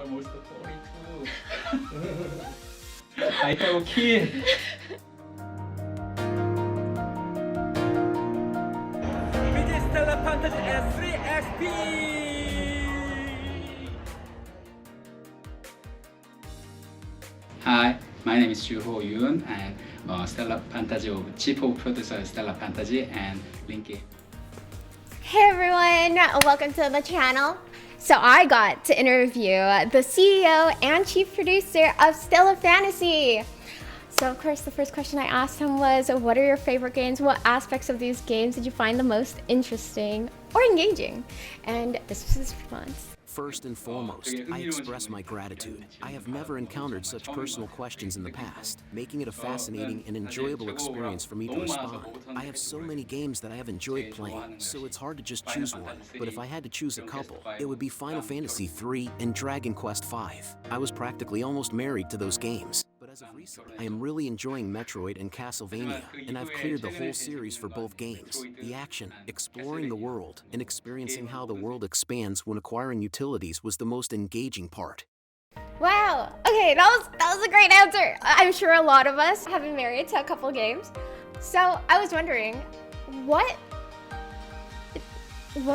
almost 42. I have a kid. BG Stella Fantasy and 3XP! Hi, my name is Juho Yoon. I'm Stella Fantasy of Chief of Producer of Stella Fantasy and Linky. Hey everyone, welcome to the channel. So I got to interview the CEO and chief producer of Stella Fantasy. So of course the first question I asked him was, what are your favorite games? What aspects of these games did you find the most interesting or engaging? And this was his response. First and foremost, I express my gratitude. I have never encountered such personal questions in the past, making it a fascinating and enjoyable experience for me to respond. I have so many games that I have enjoyed playing, so it's hard to just choose one. But if I had to choose a couple, it would be Final Fantasy III and Dragon Quest V. I was practically almost married to those games. But as of recent, I am really enjoying Metroid and Castlevania, and I've cleared the whole series for both games. The action, exploring the world, and experiencing how the world expands when acquiring utilities was the most engaging part. Wow, okay, that was a great answer. I'm sure a lot of us have been married to a couple games. So I was wondering, what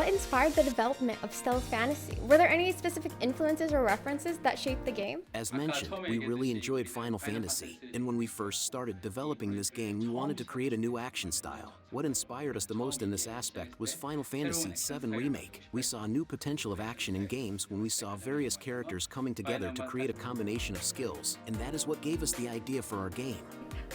inspired the development of Stella Fantasy? Were there any specific influences or references that shaped the game? As mentioned, we really enjoyed Final Fantasy, and when we first started developing this game, we wanted to create a new action style. What inspired us the most in this aspect was Final Fantasy VII Remake. We saw a new potential of action in games when we saw various characters coming together to create a combination of skills, and that is what gave us the idea for our game.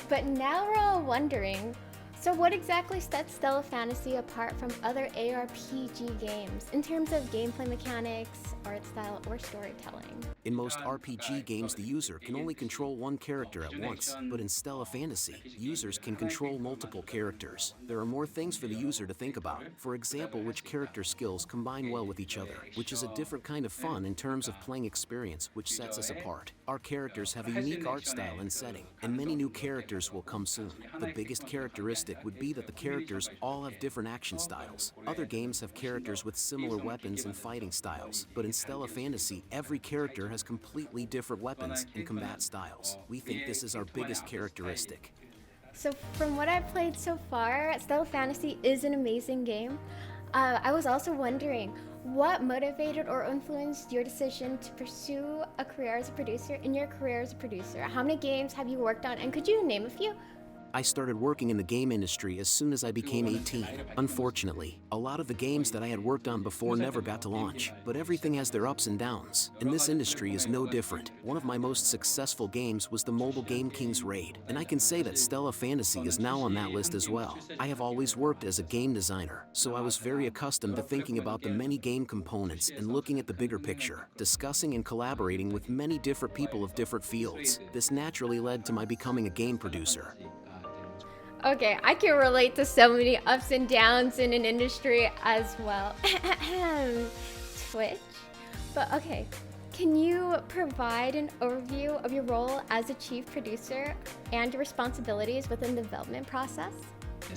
But now we're all wondering, so what exactly sets Stella Fantasy apart from other ARPG games in terms of gameplay mechanics, art style, or storytelling? In most RPG games, the user can only control one character at once, but in Stella Fantasy, users can control multiple characters. There are more things for the user to think about. For example, which character skills combine well with each other, which is a different kind of fun in terms of playing experience, which sets us apart. Our characters have a unique art style and setting, and many new characters will come soon. The biggest characteristic would be that the characters all have different action styles. Other games have characters with similar weapons and fighting styles, but in Stella Fantasy, every character has completely different weapons and combat styles. We think this is our biggest characteristic. So from what I've played so far, Stella Fantasy is an amazing game. I was also wondering, what motivated or influenced your decision to pursue a career as a producer in your career as a producer? How many games have you worked on, and could you name a few? I started working in the game industry as soon as I became 18. Unfortunately, a lot of the games that I had worked on before never got to launch, but everything has their ups and downs, and this industry is no different. One of my most successful games was the mobile game King's Raid, and I can say that Stella Fantasy is now on that list as well. I have always worked as a game designer, so I was very accustomed to thinking about the many game components and looking at the bigger picture, discussing and collaborating with many different people of different fields. This naturally led to my becoming a game producer. Okay, I can relate to so many ups and downs in an industry as well. Twitch. But okay, can you provide an overview of your role as a chief producer and your responsibilities within the development process?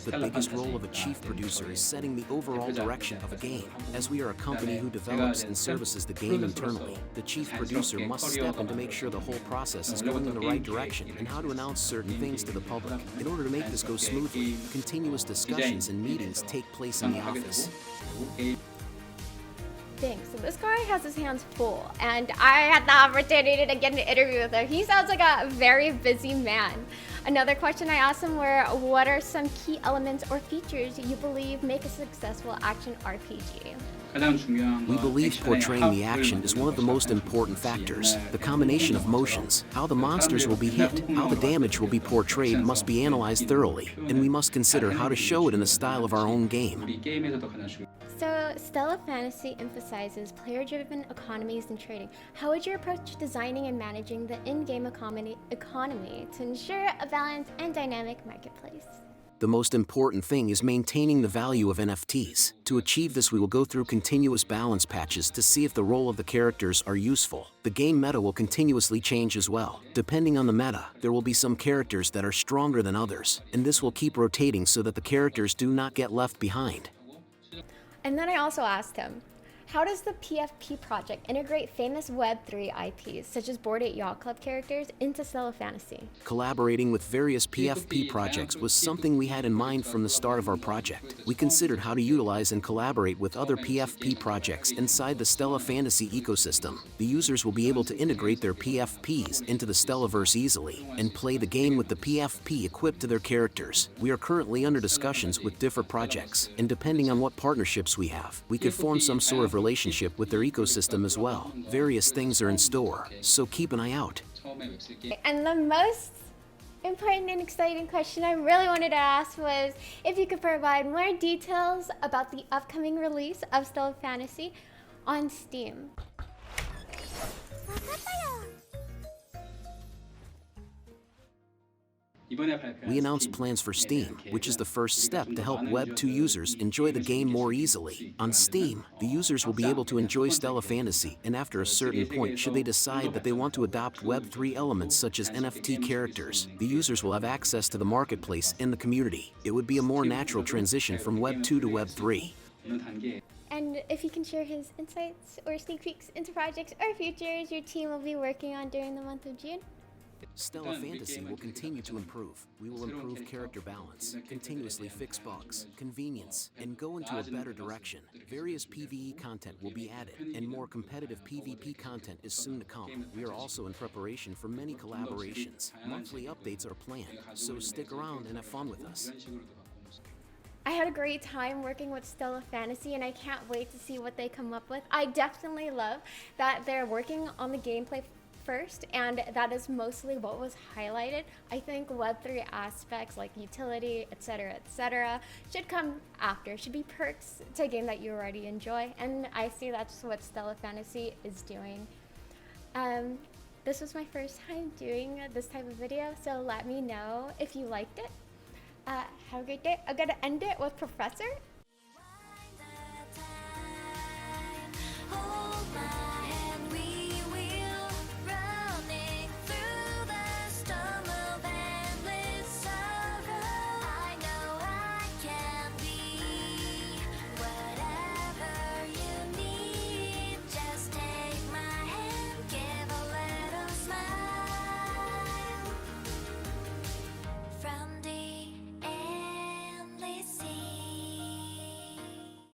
The biggest role of a chief producer is setting the overall direction of a game. As we are a company who develops and services the game internally, the chief producer must step in to make sure the whole process is going in the right direction and how to announce certain things to the public. In order to make this go smoothly, continuous discussions and meetings take place in the office. Thanks. So this guy has his hands full, and I had the opportunity to get an interview with him. He sounds like a very busy man. Another question I asked him were, what are some key elements or features you believe make a successful action RPG? We believe portraying the action is one of the most important factors. The combination of motions, how the monsters will be hit, how the damage will be portrayed must be analyzed thoroughly, and we must consider how to show it in the style of our own game. So, Stella Fantasy emphasizes player-driven economies and trading. How would you approach designing and managing the in-game economy to ensure a balanced and dynamic marketplace? The most important thing is maintaining the value of NFTs. To achieve this, we will go through continuous balance patches to see if the role of the characters are useful. The game meta will continuously change as well. Depending on the meta, there will be some characters that are stronger than others, and this will keep rotating so that the characters do not get left behind. And then I also asked him, How does the PFP project integrate famous Web3 IPs, such as Bored Ape Yacht Club characters, into Stella Fantasy? Collaborating with various PFP projects was something we had in mind from the start of our project. We considered how to utilize and collaborate with other PFP projects inside the Stella Fantasy ecosystem. The users will be able to integrate their PFPs into the Stellaverse easily and play the game with the PFP equipped to their characters. We are currently under discussions with different projects, and depending on what partnerships we have, we could form some sort of relationship with their ecosystem as well. Various things are in store, so keep an eye out. And the most important and exciting question I really wanted to ask was if you could provide more details about the upcoming release of Stella Fantasy on Steam. We announced plans for Steam, which is the first step to help Web 2 users enjoy the game more easily. On Steam, the users will be able to enjoy Stella Fantasy, and after a certain point, should they decide that they want to adopt Web 3 elements such as NFT characters, the users will have access to the marketplace in the community. It would be a more natural transition from Web 2 to Web 3. And if you can share his insights or sneak peeks into projects or features your team will be working on during the month of June. Stella Fantasy will continue to improve. We will improve character balance, continuously fix bugs, convenience, and go into a better direction. Various PvE content will be added, and more competitive PvP content is soon to come. We are also in preparation for many collaborations. Monthly updates are planned, so stick around and have fun with us. I had a great time working with Stella Fantasy and I can't wait to see what they come up with. I definitely love that they're working on the gameplay first, and that is mostly what was highlighted. I think Web3 aspects like utility, etc., should come after, should be perks to a game that you already enjoy, and I see that's what Stella Fantasy is doing. This was my first time doing this type of video, so let me know if you liked it. Have a great day. I'm gonna end it with Professor.